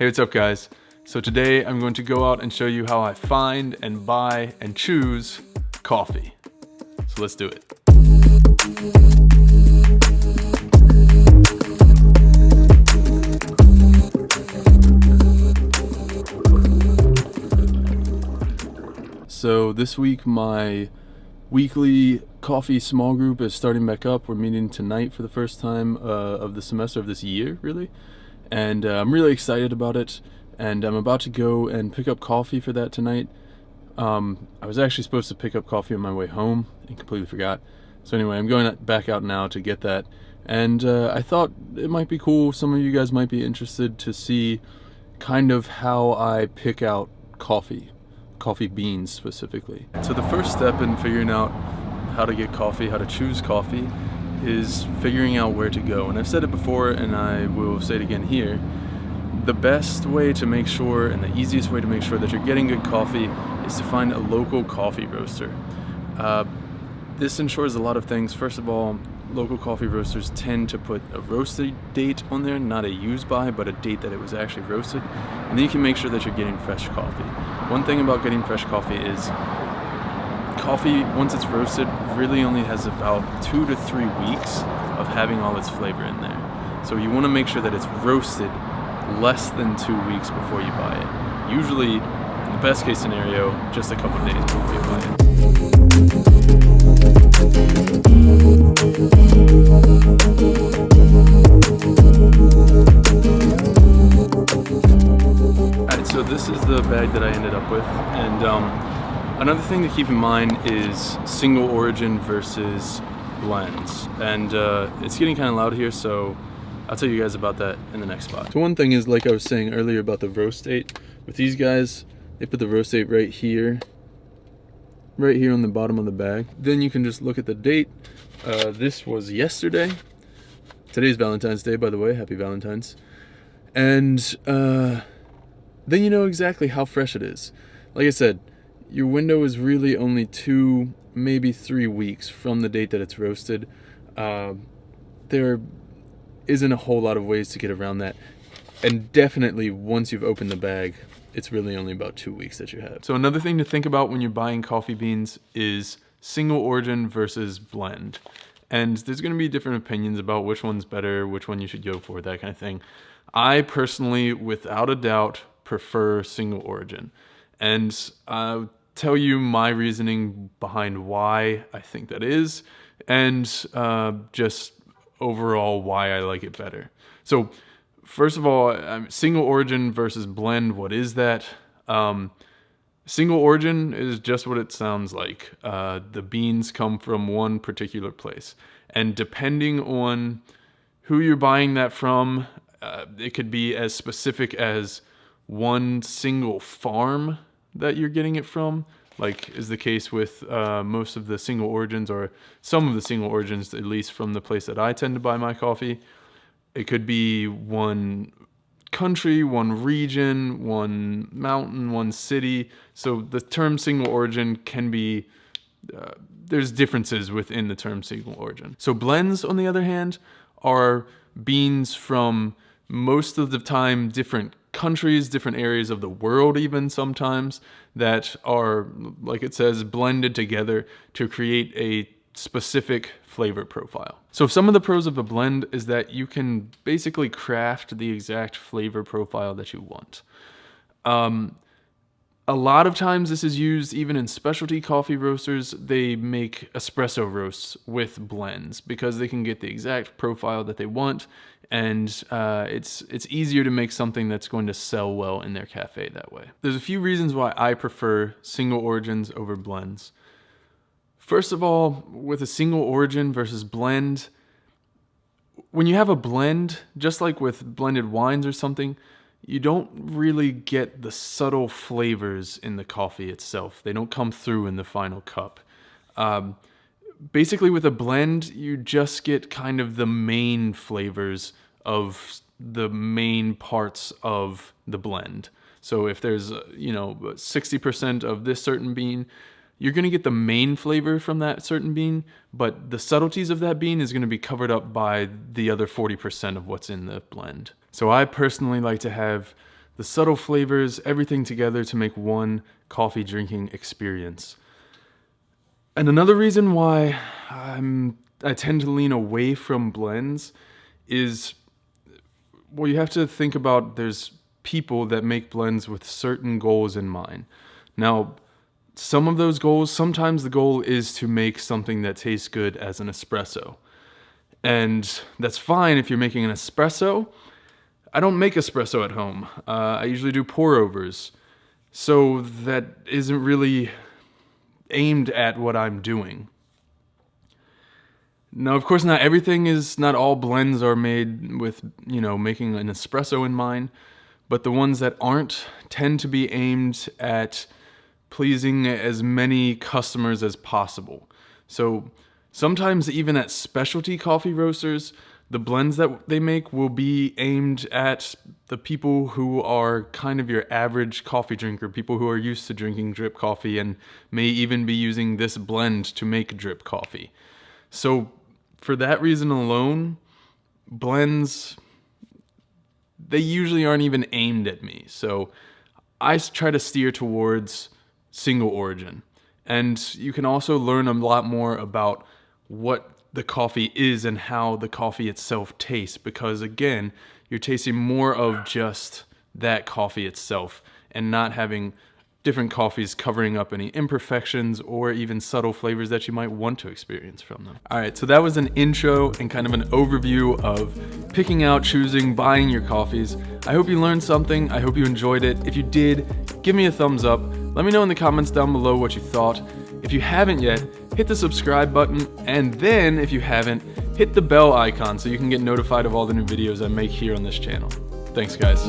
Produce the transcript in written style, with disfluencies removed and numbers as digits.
Hey, what's up guys? So today I'm going to go out and show you how I find and buy and choose coffee. So let's do it. So this week my weekly coffee small group is starting back up. We're meeting tonight for the first time of the semester of this year, really. And I'm really excited about it, and I'm about to go and pick up coffee for that tonight. I was actually supposed to pick up coffee on my way home and completely forgot. So anyway, I'm going back out now to get that, and I thought it might be cool. Some of you guys might be interested to see kind of how I pick out coffee beans specifically. So the first step in figuring out how to get coffee, how to choose coffee, is figuring out where to go. And I've said it before and I will say it again here. The best way to make sure, and the easiest way to make sure that you're getting good coffee, is to find a local coffee roaster. This ensures a lot of things. First of all, local coffee roasters tend to put a roasted date on there, not a use by, but a date that it was actually roasted. And then you can make sure that you're getting fresh coffee. One thing about getting fresh coffee is coffee, once it's roasted, really only has about 2 to 3 weeks of having all its flavor in there. So you want to make sure that it's roasted less than 2 weeks before you buy it. Usually, in the best case scenario, just a couple of days before you buy it. Alright, so this is the bag that I ended up with, and another thing to keep in mind is single origin versus blends. And it's getting kind of loud here, so I'll tell you guys about that in the next spot. So one thing is, like I was saying earlier about the roast date, with these guys, they put the roast date right here on the bottom of the bag. Then you can just look at the date. This was yesterday. Today's Valentine's Day, by the way. Happy Valentine's. And then you know exactly how fresh it is. Like I said, your window is really only 2, maybe 3 weeks from the date that it's roasted. There isn't a whole lot of ways to get around that. And definitely once you've opened the bag, it's really only about 2 weeks that you have. So another thing to think about when you're buying coffee beans is single origin versus blend. And there's going to be different opinions about which one's better, which one you should go for, that kind of thing. I personally, without a doubt, prefer single origin. And I'll tell you my reasoning behind why I think that is, and just overall why I like it better. So first of all, single origin versus blend, what is that? Single origin is just what it sounds like. The beans come from one particular place. And depending on who you're buying that from, it could be as specific as one single farm that you're getting it from, like is the case with most of the single origins, or some of the single origins, at least from the place that I tend to buy my coffee. It could be one country, one region, one mountain, one city. So the term single origin can be, there's differences within the term single origin. So blends, on the other hand, are beans from most of the time different countries, different areas of the world even sometimes, that are, like it says, blended together to create a specific flavor profile. So some of the pros of a blend is that you can basically craft the exact flavor profile that you want. A lot of times this is used even in specialty coffee roasters. They make espresso roasts with blends because they can get the exact profile that they want, and it's easier to make something that's going to sell well in their cafe that way. There's a few reasons why I prefer single origins over blends. First of all, with a single origin versus blend, when you have a blend, just like with blended wines or something, you don't really get the subtle flavors in the coffee itself. They don't come through in the final cup. Basically with a blend, you just get kind of the main flavors of the main parts of the blend. So if there's, 60% of this certain bean, you're going to get the main flavor from that certain bean, but the subtleties of that bean is going to be covered up by the other 40% of what's in the blend. So I personally like to have the subtle flavors, everything together to make one coffee drinking experience. And another reason why I tend to lean away from blends is, well, you have to think about there's people that make blends with certain goals in mind. Now, some of those goals, sometimes the goal is to make something that tastes good as an espresso. And that's fine if you're making an espresso. I don't make espresso at home. I usually do pour-overs. So that isn't really aimed at what I'm doing. Now, of course, not all blends are made with, making an espresso in mind, but the ones that aren't tend to be aimed at pleasing as many customers as possible. So sometimes even at specialty coffee roasters, the blends that they make will be aimed at the people who are kind of your average coffee drinker, people who are used to drinking drip coffee and may even be using this blend to make drip coffee. So for that reason alone, blends, they usually aren't even aimed at me. So I try to steer towards single origin. And you can also learn a lot more about what the coffee is and how the coffee itself tastes, because again, you're tasting more of just that coffee itself and not having different coffees covering up any imperfections or even subtle flavors that you might want to experience from them. All right, so that was an intro and kind of an overview of picking out, choosing, buying your coffees. I hope you learned something. I hope you enjoyed it. If you did, give me a thumbs up. Let me know in the comments down below what you thought. If you haven't yet, hit the subscribe button, and then if you haven't, hit the bell icon so you can get notified of all the new videos I make here on this channel. Thanks, guys.